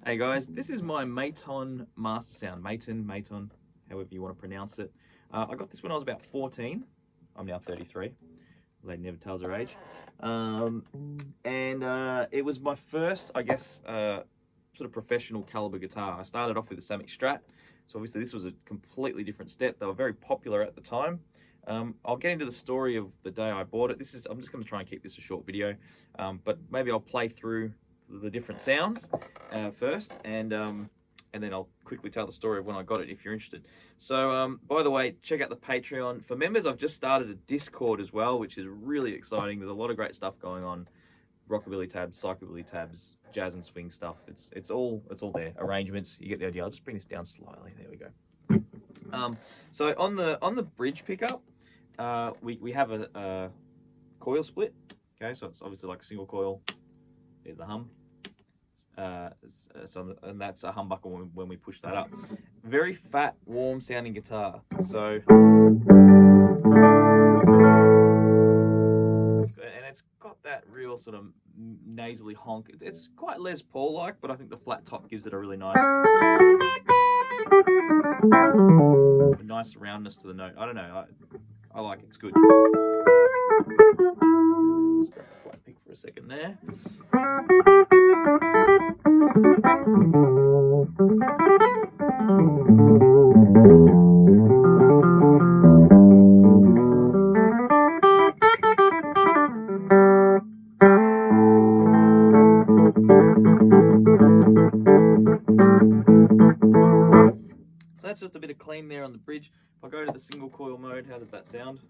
Hey guys, this is my Maton Mastersound. Maton, however you want to pronounce it. I got this when I was about 14. I'm now 33. Lady never tells her age. It was my first, I guess, sort of professional caliber guitar. I started off with a Samick Strat, so obviously this was a completely different step. They were very popular at the time. I'll get into the story of the day I bought it. I'm just going to try and keep this a short video, but maybe I'll play through the different sounds first, and then I'll quickly tell the story of when I got it if you're interested. So by the way, check out the Patreon. For members, I've just started a Discord as well, which is really exciting. There's a lot of great stuff going on. Rockabilly tabs, psychobilly tabs, jazz and swing stuff. It's all there. Arrangements, you get the idea. I'll just bring this down slightly. There we go. So on the bridge pickup, we have a coil split. Okay, so it's obviously like a single coil. There's the hum. And that's a humbucker when we push that up. Very fat, warm sounding guitar. So, and it's got that real sort of nasally honk. It's quite Les Paul like, but I think the flat top gives it a really nice roundness to the note. I don't know. I like it. It's good. Let's grab a flat pick for a second there. So that's just a bit of clean there on the bridge. If I go to the single coil mode, how does that sound?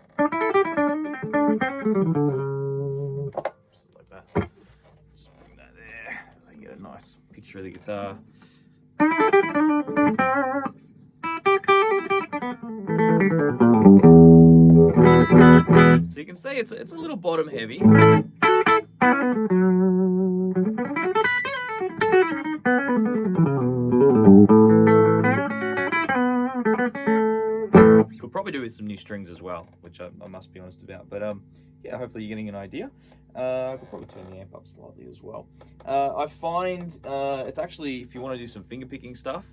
Just like that. Just bring that there so you get a nice picture of the guitar. So you can see it's a little bottom heavy. Could probably do with some new strings as well, which I must be honest about. But yeah, hopefully you're getting an idea. I could probably turn the amp up slightly as well. I find it's actually, if you want to do some finger picking stuff,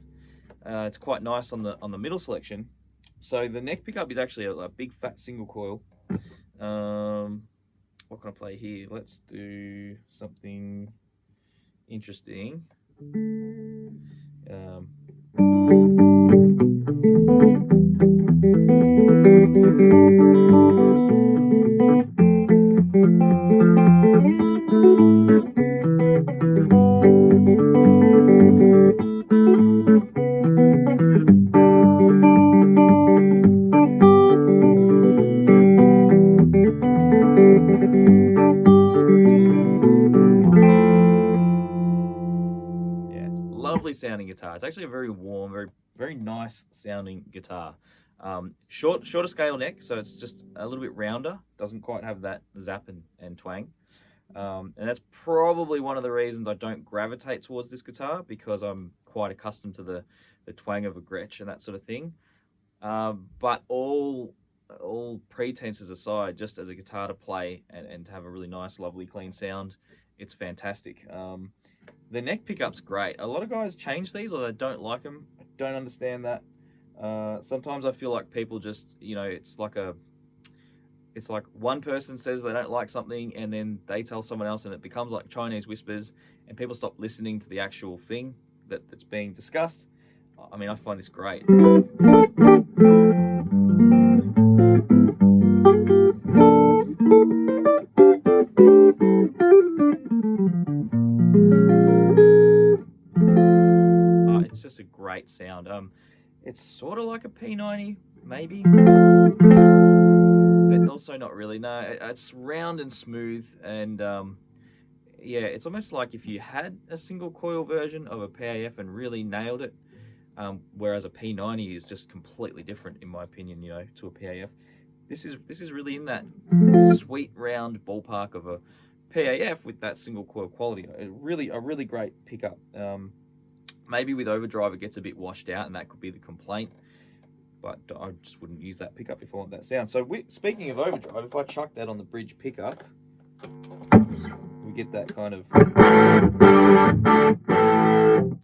it's quite nice on the middle selection. So the neck pickup is actually a big fat single coil. What can I play here? Let's do something interesting. Lovely sounding guitar. It's actually a very warm, very nice sounding guitar. Shorter scale neck, so it's just a little bit rounder. Doesn't quite have that zap and twang. And that's probably one of the reasons I don't gravitate towards this guitar, because I'm quite accustomed to the twang of a gretsch and that sort of thing. But all pretenses aside, just as a guitar to play and to have a really nice, lovely, clean sound, it's fantastic. The neck pickup's great. A lot of guys change these, or they don't like them. I don't understand that. Sometimes I feel like people just, it's like one person says they don't like something, and then they tell someone else, and it becomes like Chinese whispers, and people stop listening to the actual thing that's being discussed. I mean, I find this great. It's just a great sound. It's sort of like a P90, maybe, but also not really. No, it's round and smooth, and yeah, it's almost like if you had a single coil version of a PAF and really nailed it, whereas a P90 is just completely different, in my opinion, to a PAF. This is really in that sweet round ballpark of a PAF with that single coil quality. A really great pickup. Maybe with overdrive it gets a bit washed out, and that could be the complaint, but I just wouldn't use that pickup if I want that sound. So speaking of overdrive, if I chuck that on the bridge pickup, we get that kind of...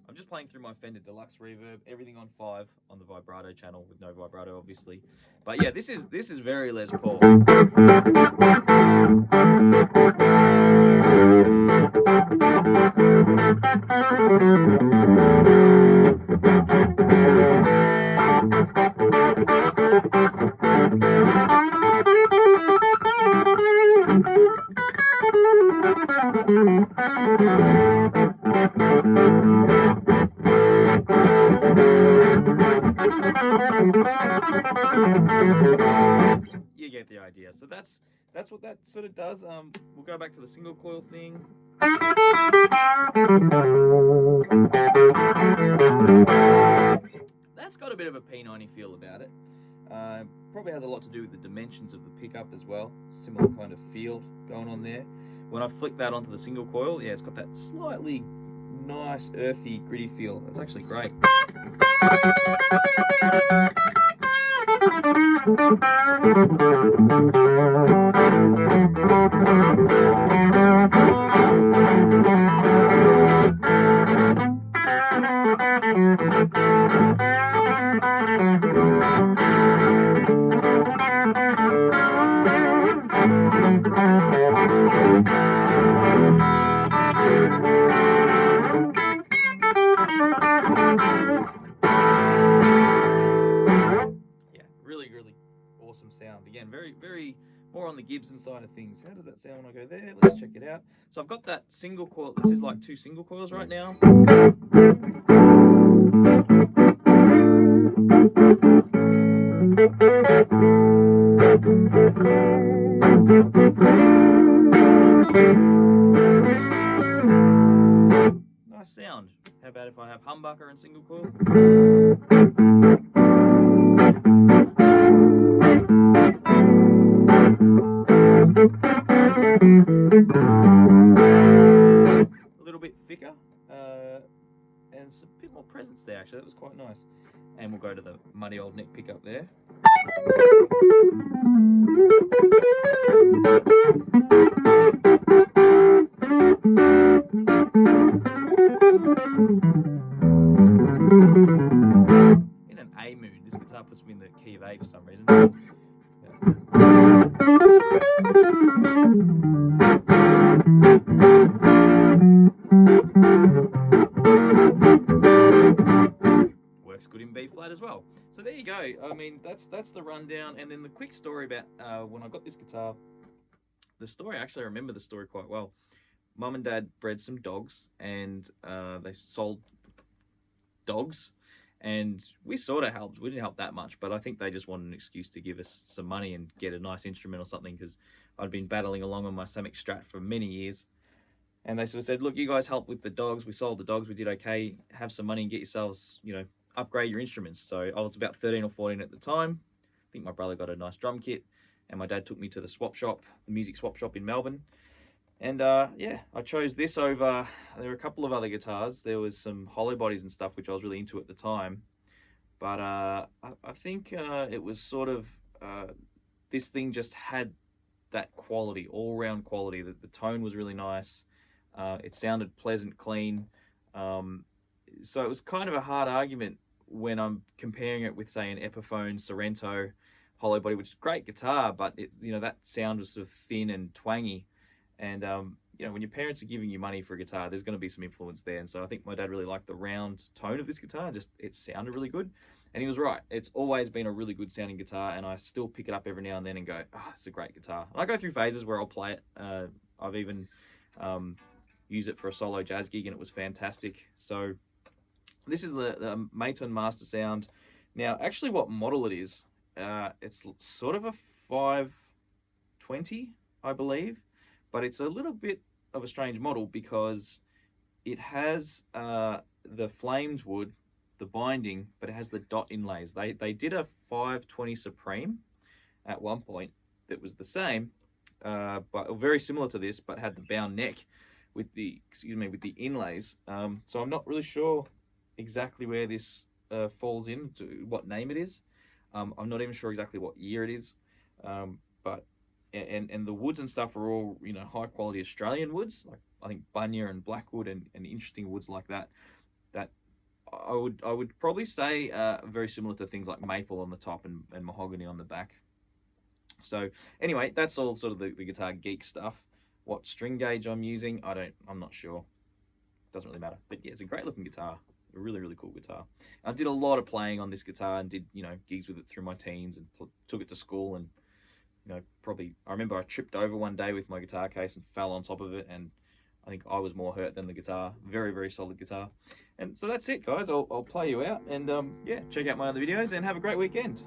I'm through my Fender Deluxe Reverb, everything on 5 on the vibrato channel with no vibrato, obviously. But yeah, this is very Les Paul. You get the idea. So that's what that sort of does. We'll go back to the single coil thing. That's got a bit of a P90 feel about it. Probably has a lot to do with the dimensions of the pickup as well. Similar kind of feel going on there. When I flick that onto the single coil, yeah, it's got that slightly nice, earthy, gritty feel. That's actually great. Really awesome sound. Again, very more on the Gibson side of things. How does that sound when I go there? Let's check it out. So I've got that single coil. This is like 2 single coils right now. Nice sound. How about if I have humbucker and single coil? A little bit thicker, and it's a bit more presence there actually. That was quite nice. And we'll go to the muddy old neck pickup there. In an A mood. This guitar puts me in the key of A for some reason. Works good in B flat as well. So there you go. I mean, that's the rundown. And then the quick story about when I got this guitar. The story, actually I remember the story quite well. Mum and Dad bred some dogs, and they sold dogs, and we sort of helped. We didn't help that much, but I think they just wanted an excuse to give us some money and get a nice instrument or something, because I'd been battling along on my Samick Strat for many years. And they sort of said, look, you guys help with the dogs. We sold the dogs. We did okay. Have some money and get yourselves, you know, upgrade your instruments. So I was about 13 or 14 at the time. I think my brother got a nice drum kit, and my dad took me to the swap shop, the music swap shop in Melbourne. And yeah, I chose this over, there were a couple of other guitars. There was some hollow bodies and stuff, which I was really into at the time. But I think it was sort of, this thing just had that quality, all-round quality. The tone was really nice. It sounded pleasant, clean. So it was kind of a hard argument when I'm comparing it with, say, an Epiphone Sorrento hollow body, which is a great guitar, but it, you know, that sound was sort of thin and twangy. And you know, when your parents are giving you money for a guitar, there's going to be some influence there. And so I think my dad really liked the round tone of this guitar. Just, it sounded really good. And he was right. It's always been a really good sounding guitar, and I still pick it up every now and then and go, ah, it's a great guitar. And I go through phases where I'll play it. I've even used it for a solo jazz gig, and it was fantastic. So this is the Maton Mastersound. Now, actually what model it is, it's sort of a 520, I believe, but it's a little bit of a strange model because it has the flamed wood, the binding, but it has the dot inlays. They did a 520 Supreme at one point that was the same, but very similar to this, but had the bound neck with the, with the inlays. So I'm not really sure exactly where this falls into, what name it is. I'm not even sure exactly what year it is, but and the woods and stuff are all, you know, high quality Australian woods, like I think bunya and blackwood and interesting woods like that, that I would probably say very similar to things like maple on the top and mahogany on the back. So anyway, that's all sort of the guitar geek stuff. What string gauge I'm using, I'm not sure. Doesn't really matter. But yeah, it's a great looking guitar. A really, really cool guitar. I did a lot of playing on this guitar and did, you know, gigs with it through my teens and took it to school. And, you know, I remember I tripped over one day with my guitar case and fell on top of it. And I think I was more hurt than the guitar. Very, very solid guitar. And so that's it, guys. I'll play you out. And yeah, check out my other videos and have a great weekend.